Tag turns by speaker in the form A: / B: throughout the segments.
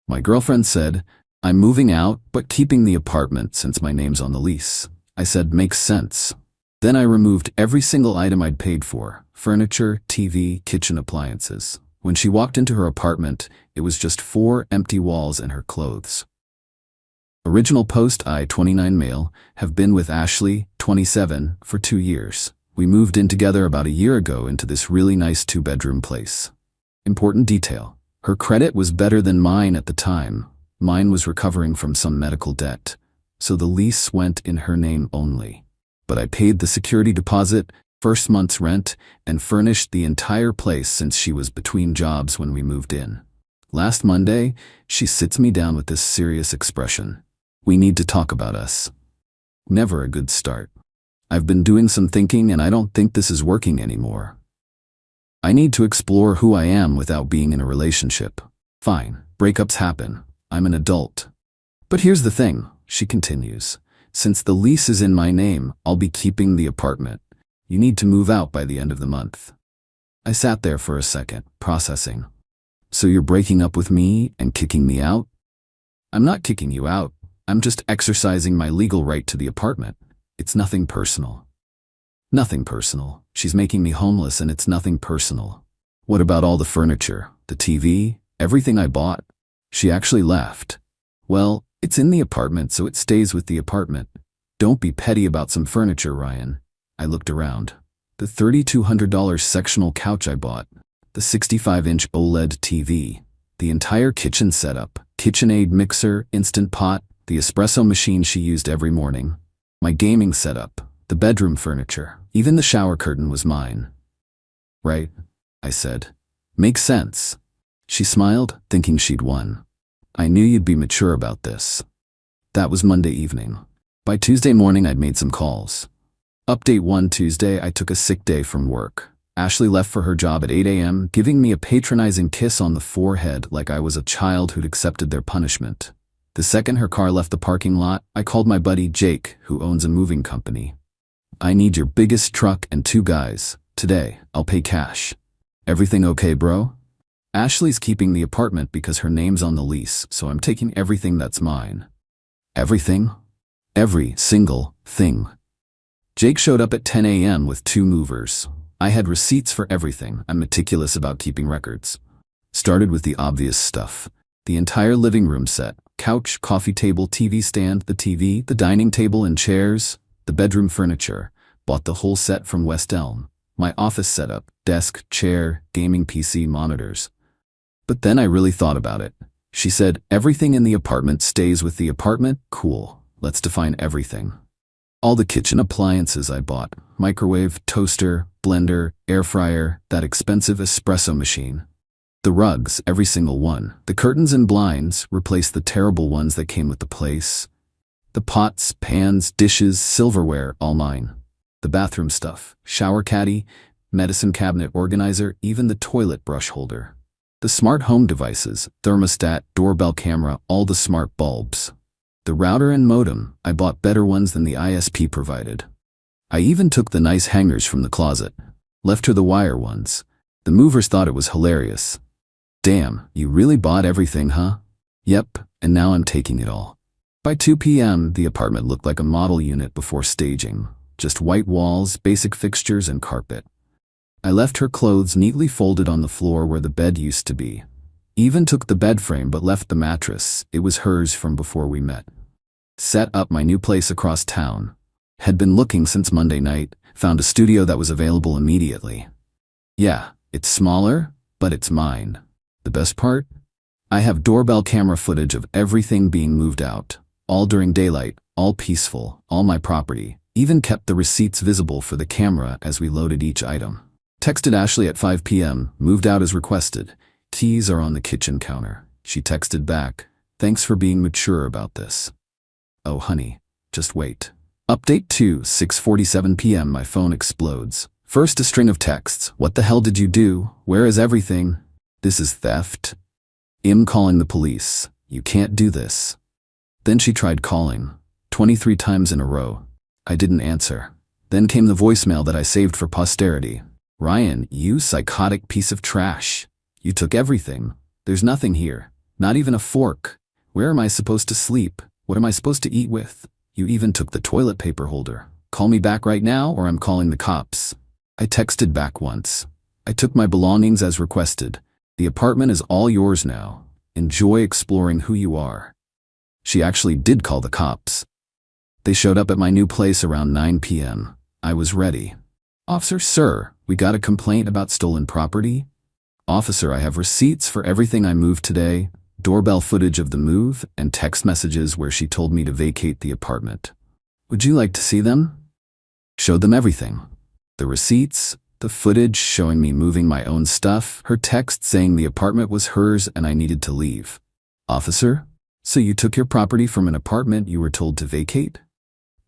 A: My girlfriend said, I'm moving out, but keeping the apartment since my name's on the lease. I said, makes sense. Then I removed every single item I'd paid for: furniture, TV, kitchen appliances. When she walked into her apartment, it was just 4 empty walls and her clothes. Original post: I, 29 male, have been with Ashley, 27, for 2 years. We moved in together about a year ago into this really nice 2-bedroom place. Important detail: her credit was better than mine at the time. Mine was recovering from some medical debt, so the lease went in her name only. But I paid the security deposit, first month's rent, and furnished the entire place since she was between jobs when we moved in. Last Monday, she sits me down with this serious expression: we need to talk about us. Never a good start. I've been doing some thinking and I don't think this is working anymore. I need to explore who I am without being in a relationship. Fine, breakups happen. I'm an adult. But here's the thing, she continues. Since the lease is in my name, I'll be keeping the apartment. You need to move out by the end of the month. I sat there for a second, processing. So you're breaking up with me and kicking me out? I'm not kicking you out. I'm just exercising my legal right to the apartment. It's nothing personal. Nothing personal. She's making me homeless and it's nothing personal. What about all the furniture, the TV, everything I bought? She actually laughed. Well, it's in the apartment, so it stays with the apartment. Don't be petty about some furniture, Ryan. I looked around. The $3,200 sectional couch I bought, the 65-inch OLED TV, the entire kitchen setup, KitchenAid mixer, Instant Pot, the espresso machine she used every morning, my gaming setup, the bedroom furniture, even the shower curtain was mine. Right? I said. Makes sense. She smiled, thinking she'd won. I knew you'd be mature about this. That was Monday evening. By Tuesday morning, I'd made some calls. Update 1: Tuesday, I took a sick day from work. Ashley left for her job at 8 a.m., giving me a patronizing kiss on the forehead like I was a child who'd accepted their punishment. The second her car left the parking lot, I called my buddy Jake, who owns a moving company. I need your biggest truck and 2 guys. Today, I'll pay cash. Everything okay, bro? Ashley's keeping the apartment because her name's on the lease, so I'm taking everything that's mine. Everything? Every single thing. Jake showed up at 10 a.m. with 2 movers. I had receipts for everything. I'm meticulous about keeping records. Started with the obvious stuff. The entire living room set. Couch, coffee table, TV stand, the TV, the dining table and chairs, the bedroom furniture. Bought the whole set from West Elm. My office setup, desk, chair, gaming PC, monitors. But then I really thought about it. She said, everything in the apartment stays with the apartment? Cool. Let's define everything. All the kitchen appliances I bought. Microwave, toaster, blender, air fryer, that expensive espresso machine. The rugs, every single one. The curtains and blinds, replaced the terrible ones that came with the place. The pots, pans, dishes, silverware, all mine. The bathroom stuff, shower caddy, medicine cabinet organizer, even the toilet brush holder. The smart home devices, thermostat, doorbell camera, all the smart bulbs. The router and modem, I bought better ones than the ISP provided. I even took the nice hangers from the closet. Left her the wire ones. The movers thought it was hilarious. Damn, you really bought everything, huh? Yep, and now I'm taking it all. By 2 p.m., the apartment looked like a model unit before staging. Just white walls, basic fixtures, and carpet. I left her clothes neatly folded on the floor where the bed used to be. Even took the bed frame but left the mattress. It was hers from before we met. Set up my new place across town. Had been looking since Monday night, found a studio that was available immediately. Yeah, it's smaller, but it's mine. The best part? I have doorbell camera footage of everything being moved out. All during daylight, all peaceful, all my property. Even kept the receipts visible for the camera as we loaded each item. Texted Ashley at 5 p.m., moved out as requested. Keys are on the kitchen counter. She texted back, thanks for being mature about this. Oh honey, just wait. Update 2, 6:47 p.m. My phone explodes. First a string of texts. What the hell did you do? Where is everything? This is theft. I'm calling the police. You can't do this. Then she tried calling. 23 times in a row. I didn't answer. Then came the voicemail that I saved for posterity. Ryan, you psychotic piece of trash. You took everything. There's nothing here. Not even a fork. Where am I supposed to sleep? What am I supposed to eat with? You even took the toilet paper holder. Call me back right now or I'm calling the cops. I texted back once. I took my belongings as requested. The apartment is all yours now. Enjoy exploring who you are. She actually did call the cops. They showed up at my new place around 9 p.m. I was ready. Officer, sir, we got a complaint about stolen property. Officer, I have receipts for everything I moved today, doorbell footage of the move, and text messages where she told me to vacate the apartment. Would you like to see them? Showed them everything. The receipts, the footage showing me moving my own stuff, her text saying the apartment was hers and I needed to leave. Officer, so you took your property from an apartment you were told to vacate?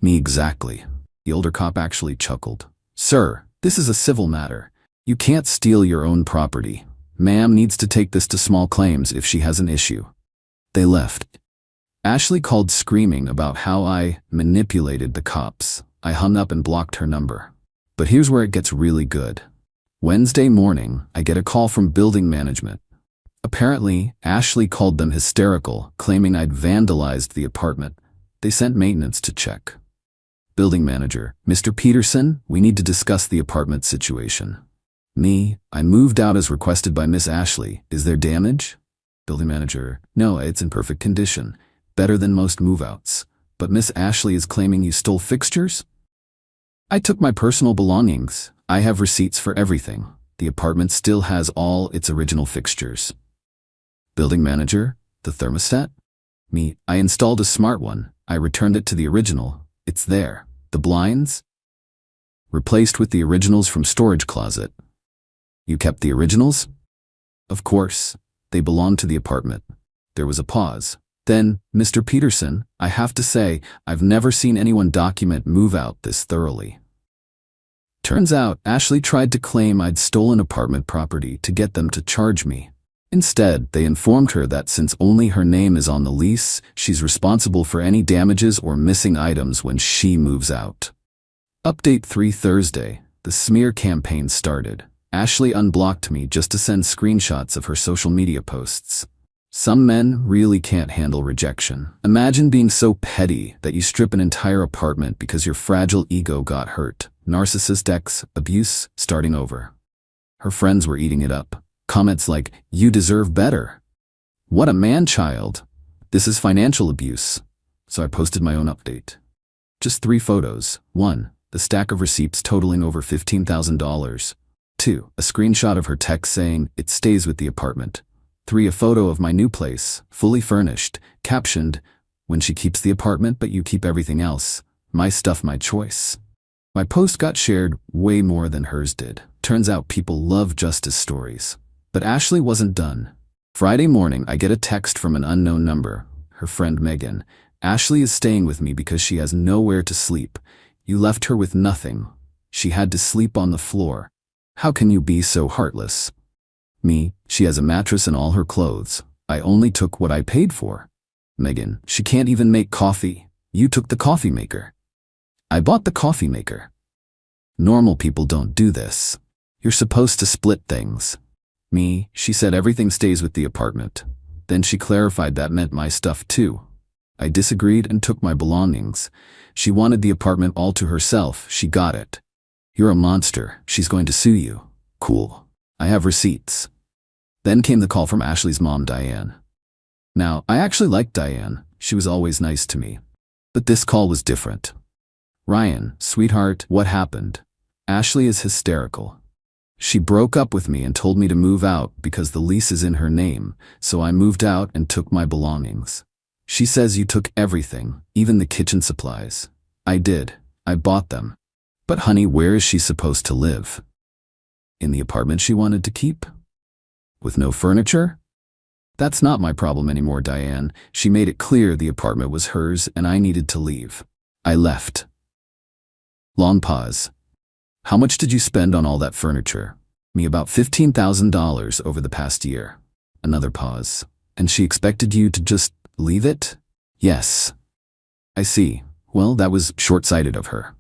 A: Me, exactly. The older cop actually chuckled. Sir, this is a civil matter. You can't steal your own property. Ma'am needs to take this to small claims if she has an issue. They left. Ashley called screaming about how I manipulated the cops. I hung up and blocked her number. But here's where it gets really good. Wednesday morning, I get a call from building management. Apparently, Ashley called them hysterical, claiming I'd vandalized the apartment. They sent maintenance to check. Building manager, Mr. Peterson, we need to discuss the apartment situation. Me, I moved out as requested by Miss Ashley. Is there damage? Building manager, no, it's in perfect condition. Better than most move-outs. But Miss Ashley is claiming you stole fixtures? I took my personal belongings. I have receipts for everything. The apartment still has all its original fixtures. Building manager, the thermostat? Me, I installed a smart one. I returned it to the original. It's there. The blinds? Replaced with the originals from storage closet. You kept the originals? Of course. They belonged to the apartment. There was a pause. Then, Mr. Peterson, I have to say, I've never seen anyone document move out this thoroughly. Turns out, Ashley tried to claim I'd stolen apartment property to get them to charge me. Instead, they informed her that since only her name is on the lease, she's responsible for any damages or missing items when she moves out. Update 3 Thursday. The smear campaign started. Ashley unblocked me just to send screenshots of her social media posts. Some men really can't handle rejection. Imagine being so petty that you strip an entire apartment because your fragile ego got hurt. Narcissist X, abuse, starting over. Her friends were eating it up. Comments like, you deserve better. What a man-child. This is financial abuse. So I posted my own update. Just 3 photos. 1. The stack of receipts totaling over $15,000. 2. A screenshot of her text saying, it stays with the apartment. 3. A photo of my new place, fully furnished, captioned, when she keeps the apartment but you keep everything else. My stuff, my choice. My post got shared way more than hers did. Turns out people love justice stories. But Ashley wasn't done. Friday morning, I get a text from an unknown number. Her friend Megan. Ashley is staying with me because she has nowhere to sleep. You left her with nothing. She had to sleep on the floor. How can you be so heartless? Me, she has a mattress and all her clothes. I only took what I paid for. Megan, she can't even make coffee. You took the coffee maker. I bought the coffee maker. Normal people don't do this. You're supposed to split things. Me, she said everything stays with the apartment. Then she clarified that meant my stuff too. I disagreed and took my belongings. She wanted the apartment all to herself. She got it. You're a monster. She's going to sue you. Cool. I have receipts. Then came the call from Ashley's mom, Diane. Now, I actually liked Diane. She was always nice to me. But this call was different. Ryan, sweetheart, what happened? Ashley is hysterical. She broke up with me and told me to move out because the lease is in her name, so I moved out and took my belongings. She says you took everything, even the kitchen supplies. I did. I bought them. But honey, where is she supposed to live? In the apartment she wanted to keep? With no furniture? That's not my problem anymore, Diane. She made it clear the apartment was hers and I needed to leave. I left. Long pause. How much did you spend on all that furniture? Me, about $15,000 over the past year. Another pause. And she expected you to just leave it? Yes. I see. Well, that was short-sighted of her.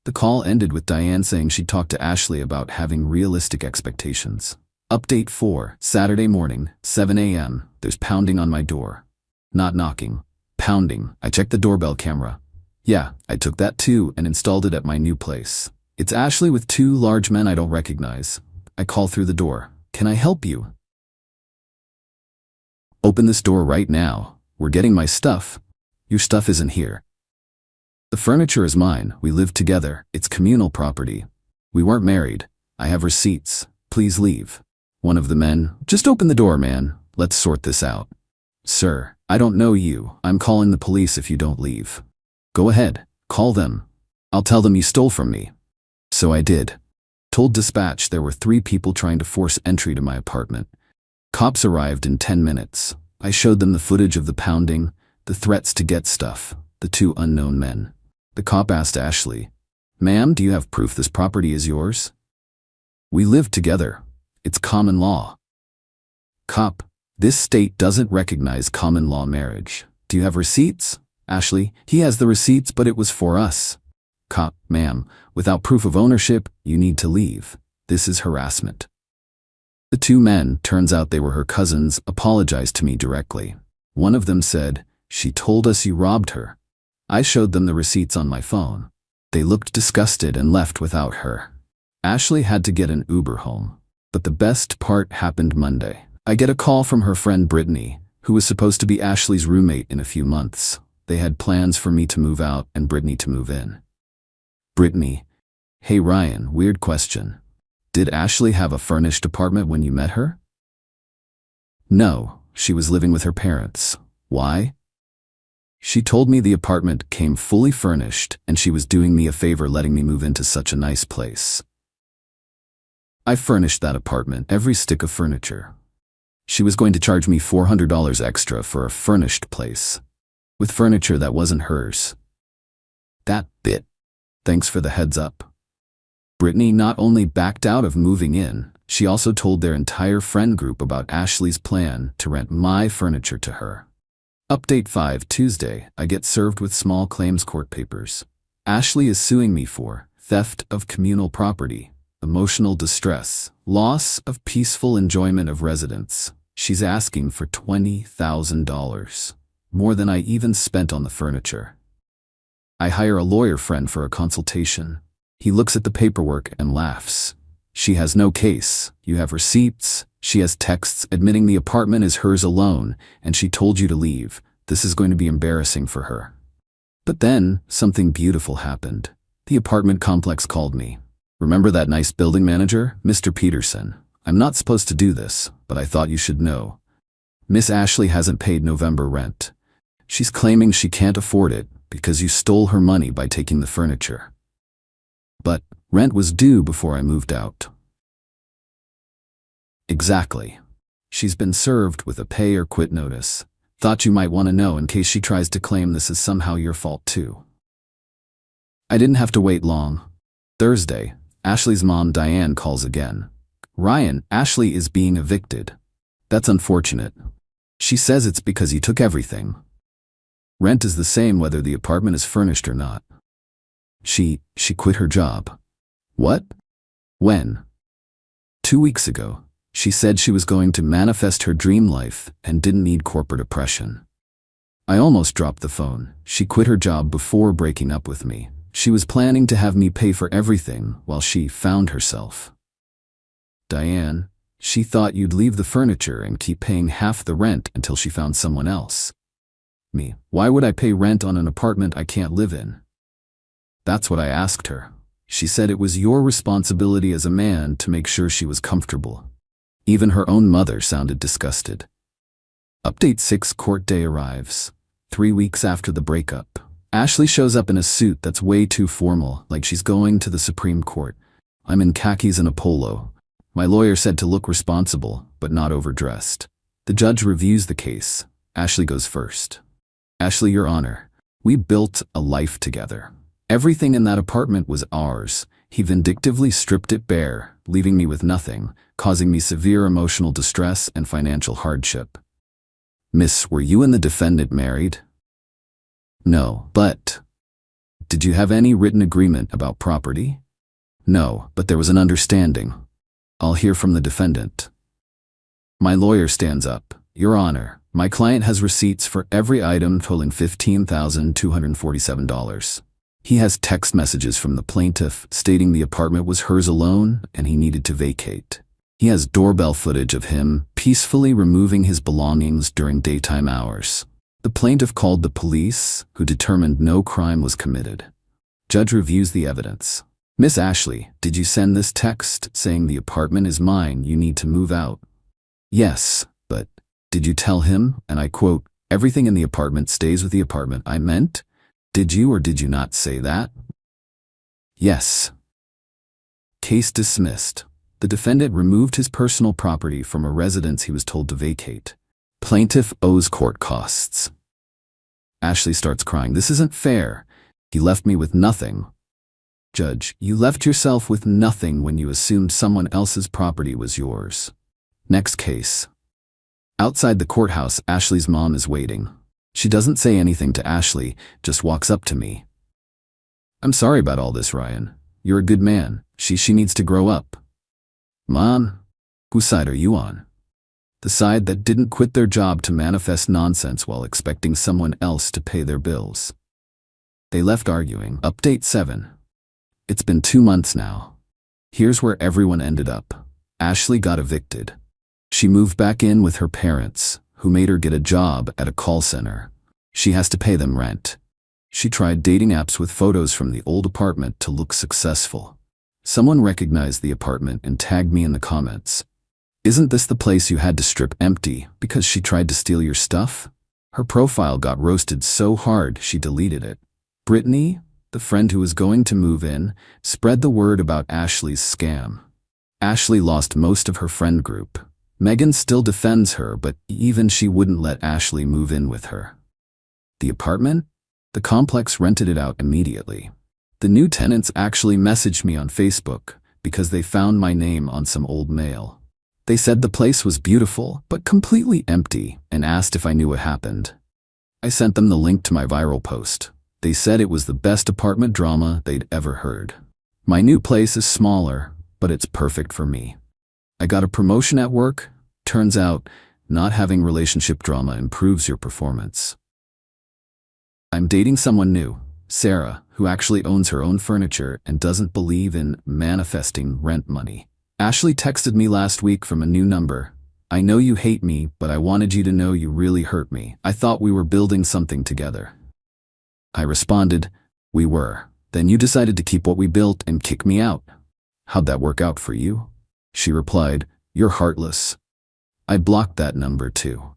A: The call ended with Diane saying she'd talked to Ashley about having realistic expectations. Update 4, Saturday morning, 7 a.m. There's pounding on my door. Not knocking. Pounding. I checked the doorbell camera. Yeah, I took that too and installed it at my new place. It's Ashley with two large men I don't recognize. I call through the door. Can I help you? Open this door right now. We're getting my stuff. Your stuff isn't here. The furniture is mine. We live together. It's communal property. We weren't married. I have receipts. Please leave. One of the men, just open the door, man. Let's sort this out. Sir, I don't know you. I'm calling the police if you don't leave. Go ahead. Call them. I'll tell them you stole from me. So I did. Told dispatch there were 3 people trying to force entry to my apartment. Cops arrived in 10 minutes. I showed them the footage of the pounding, the threats to get stuff, the 2 unknown men. The cop asked Ashley, "Ma'am, do you have proof this property is yours?" "We live together. It's common law." Cop, "This state doesn't recognize common law marriage. Do you have receipts?" Ashley, "He has the receipts, but it was for us." Cop, "Ma'am, without proof of ownership, you need to leave. This is harassment." The 2 men, turns out they were her cousins, apologized to me directly. One of them said, "She told us you robbed her." I showed them the receipts on my phone. They looked disgusted and left without her. Ashley had to get an Uber home. But the best part happened Monday. I get a call from her friend Brittany, who was supposed to be Ashley's roommate in a few months. They had plans for me to move out and Brittany to move in. Brittany, "Hey Ryan, weird question. Did Ashley have a furnished apartment when you met her?" "No, she was living with her parents. Why?" "She told me the apartment came fully furnished and she was doing me a favor letting me move into such a nice place. I furnished that apartment, every stick of furniture. She was going to charge me $400 extra for a furnished place, with furniture that wasn't hers. That bit. Thanks for the heads up." Brittany not only backed out of moving in, she also told their entire friend group about Ashley's plan to rent my furniture to her. Update 5, Tuesday, I get served with small claims court papers. Ashley is suing me for theft of communal property, emotional distress, loss of peaceful enjoyment of residence. She's asking for $20,000, more than I even spent on the furniture. I hire a lawyer friend for a consultation. He looks at the paperwork and laughs. "She has no case. You have receipts. She has texts admitting the apartment is hers alone, and she told you to leave. This is going to be embarrassing for her." But then, something beautiful happened. The apartment complex called me. "Remember that nice building manager, Mr. Peterson? I'm not supposed to do this, but I thought you should know. Miss Ashley hasn't paid November rent. She's claiming she can't afford it because you stole her money by taking the furniture. But rent was due before I moved out." Exactly. She's been served with a pay or quit notice. Thought you might want to know in case she tries to claim this is somehow your fault too. I didn't have to wait long. Thursday, Ashley's mom Diane calls again. "Ryan, Ashley is being evicted. That's unfortunate. She says it's because you took everything. Rent is the same whether the apartment is furnished or not. She quit her job." "What? When?" "2 weeks ago. She said she was going to manifest her dream life and didn't need corporate oppression." I almost dropped the phone. She quit her job before breaking up with me. She was planning to have me pay for everything while she found herself. "Diane, she thought you'd leave the furniture and keep paying half the rent until she found someone else." Me, "Why would I pay rent on an apartment I can't live in?" That's what I asked her. She said it was your responsibility as a man to make sure she was comfortable. Even her own mother sounded disgusted. Update 6, court day arrives. 3 weeks after the breakup. Ashley shows up in a suit that's way too formal, like she's going to the Supreme Court. I'm in khakis and a polo. My lawyer said to look responsible, but not overdressed. The judge reviews the case. Ashley goes first. "Ashley, Your Honor, we built a life together. Everything in that apartment was ours. He vindictively stripped it bare, leaving me with nothing, causing me severe emotional distress and financial hardship." "Miss, were you and the defendant married?" "No, but..." "Did you have any written agreement about property?" "No, but there was an understanding." "I'll hear from the defendant. My lawyer stands up. Your Honor, my client has receipts for every item totaling $15,247. He has text messages from the plaintiff stating the apartment was hers alone and he needed to vacate. He has doorbell footage of him peacefully removing his belongings during daytime hours. The plaintiff called the police, who determined no crime was committed. Judge reviews the evidence. Miss Ashley, did you send this text saying the apartment is mine, you need to move out? Yes, but did you tell him, and I quote, everything in the apartment stays with the apartment I meant? Did you or did you not say that? Yes. Case dismissed. The defendant removed his personal property from a residence he was told to vacate. Plaintiff owes court costs. Ashley starts crying. This isn't fair. He left me with nothing. Judge, you left yourself with nothing when you assumed someone else's property was yours. Next case. Outside the courthouse, Ashley's mom is waiting. She doesn't say anything to Ashley, just walks up to me. I'm sorry about all this, Ryan. You're a good man. She needs to grow up. Mom, whose side are you on? The side that didn't quit their job to manifest nonsense while expecting someone else to pay their bills. They left arguing. Update 7. It's been 2 months now. Here's where everyone ended up. Ashley got evicted. She moved back in with her parents, who made her get a job at a call center. She has to pay them rent. She tried dating apps with photos from the old apartment to look successful. Someone recognized the apartment and tagged me in the comments. Isn't this the place you had to strip empty because she tried to steal your stuff? Her profile got roasted so hard she deleted it. Brittany, the friend who was going to move in, spread the word about Ashley's scam. Ashley lost most of her friend group. Megan still defends her, but even she wouldn't let Ashley move in with her. The apartment? The complex rented it out immediately. The new tenants actually messaged me on Facebook because they found my name on some old mail. They said the place was beautiful, but completely empty, and asked if I knew what happened. I sent them the link to my viral post. They said it was the best apartment drama they'd ever heard. My new place is smaller, but it's perfect for me. I got a promotion at work. Turns out, not having relationship drama improves your performance. I'm dating someone new, Sarah, who actually owns her own furniture and doesn't believe in manifesting rent money. Ashley texted me last week from a new number. I know you hate me, but I wanted you to know you really hurt me. I thought we were building something together. I responded, we were. Then you decided to keep what we built and kick me out. How'd that work out for you? She replied, you're heartless. I blocked that number too.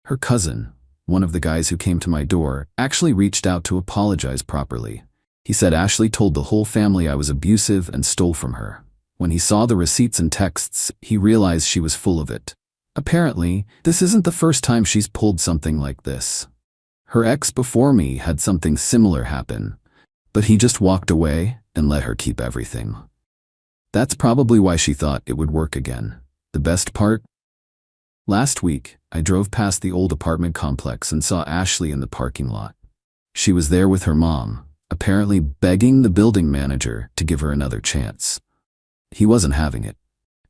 A: Her cousin, one of the guys who came to my door, actually reached out to apologize properly. He said Ashley told the whole family I was abusive and stole from her. When he saw the receipts and texts, he realized she was full of it. Apparently, this isn't the first time she's pulled something like this. Her ex before me had something similar happen, but he just walked away and let her keep everything. That's probably why she thought it would work again. The best part? Last week, I drove past the old apartment complex and saw Ashley in the parking lot. She was there with her mom, apparently begging the building manager to give her another chance. He wasn't having it.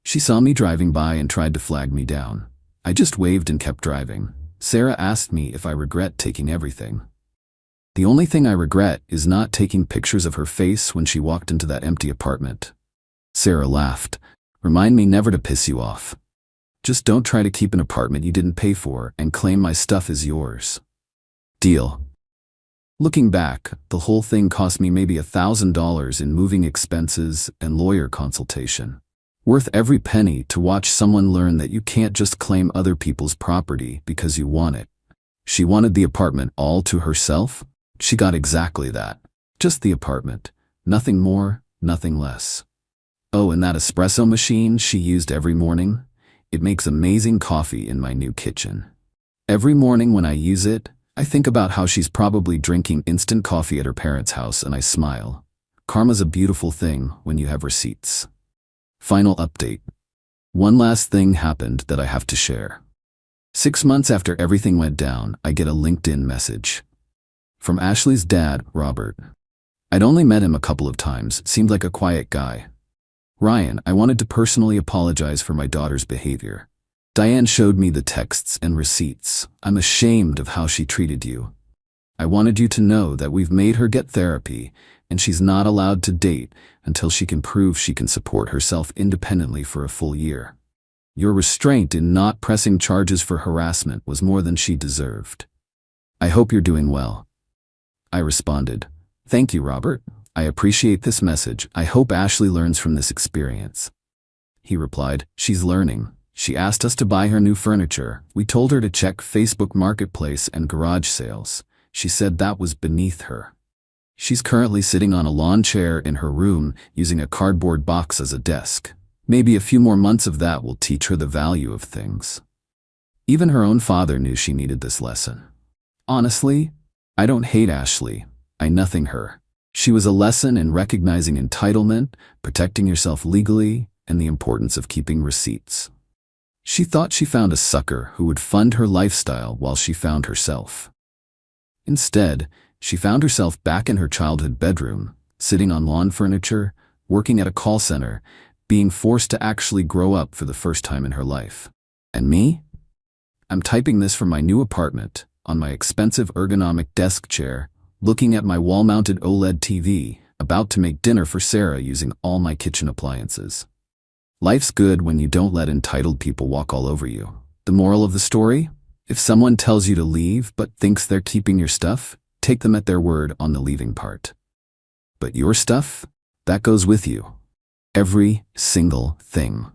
A: She saw me driving by and tried to flag me down. I just waved and kept driving. Sarah asked me if I regret taking everything. The only thing I regret is not taking pictures of her face when she walked into that empty apartment. Sarah laughed. Remind me never to piss you off. Just don't try to keep an apartment you didn't pay for and claim my stuff is yours. Deal. Looking back, the whole thing cost me maybe $1,000 in moving expenses and lawyer consultation. Worth every penny to watch someone learn that you can't just claim other people's property because you want it. She wanted the apartment all to herself. She got exactly that. Just the apartment. Nothing more, nothing less. Oh, and that espresso machine she used every morning? It makes amazing coffee in my new kitchen. Every morning when I use it, I think about how she's probably drinking instant coffee at her parents' house and I smile. Karma's a beautiful thing when you have receipts. Final update. One last thing happened that I have to share. 6 months after everything went down, I get a LinkedIn message. From Ashley's dad, Robert. I'd only met him a couple of times, seemed like a quiet guy. Ryan, I wanted to personally apologize for my daughter's behavior. Diane showed me the texts and receipts. I'm ashamed of how she treated you. I wanted you to know that we've made her get therapy, and she's not allowed to date until she can prove she can support herself independently for a full year. Your restraint in not pressing charges for harassment was more than she deserved. I hope you're doing well. I responded, Thank you, Robert. I appreciate this message. I hope Ashley learns from this experience. He replied, She's learning. She asked us to buy her new furniture. We told her to check Facebook Marketplace and garage sales. She said that was beneath her. She's currently sitting on a lawn chair in her room using a cardboard box as a desk. Maybe a few more months of that will teach her the value of things. Even her own father knew she needed this lesson. Honestly, I don't hate Ashley. I nothing her. She was a lesson in recognizing entitlement, protecting yourself legally, and the importance of keeping receipts. She thought she found a sucker who would fund her lifestyle while she found herself. Instead, she found herself back in her childhood bedroom, sitting on lawn furniture, working at a call center, being forced to actually grow up for the first time in her life. And me? I'm typing this from my new apartment, on my expensive ergonomic desk chair, looking at my wall-mounted OLED TV, about to make dinner for Sarah using all my kitchen appliances. Life's good when you don't let entitled people walk all over you. The moral of the story? If someone tells you to leave but thinks they're keeping your stuff, take them at their word on the leaving part. But your stuff? That goes with you. Every single thing.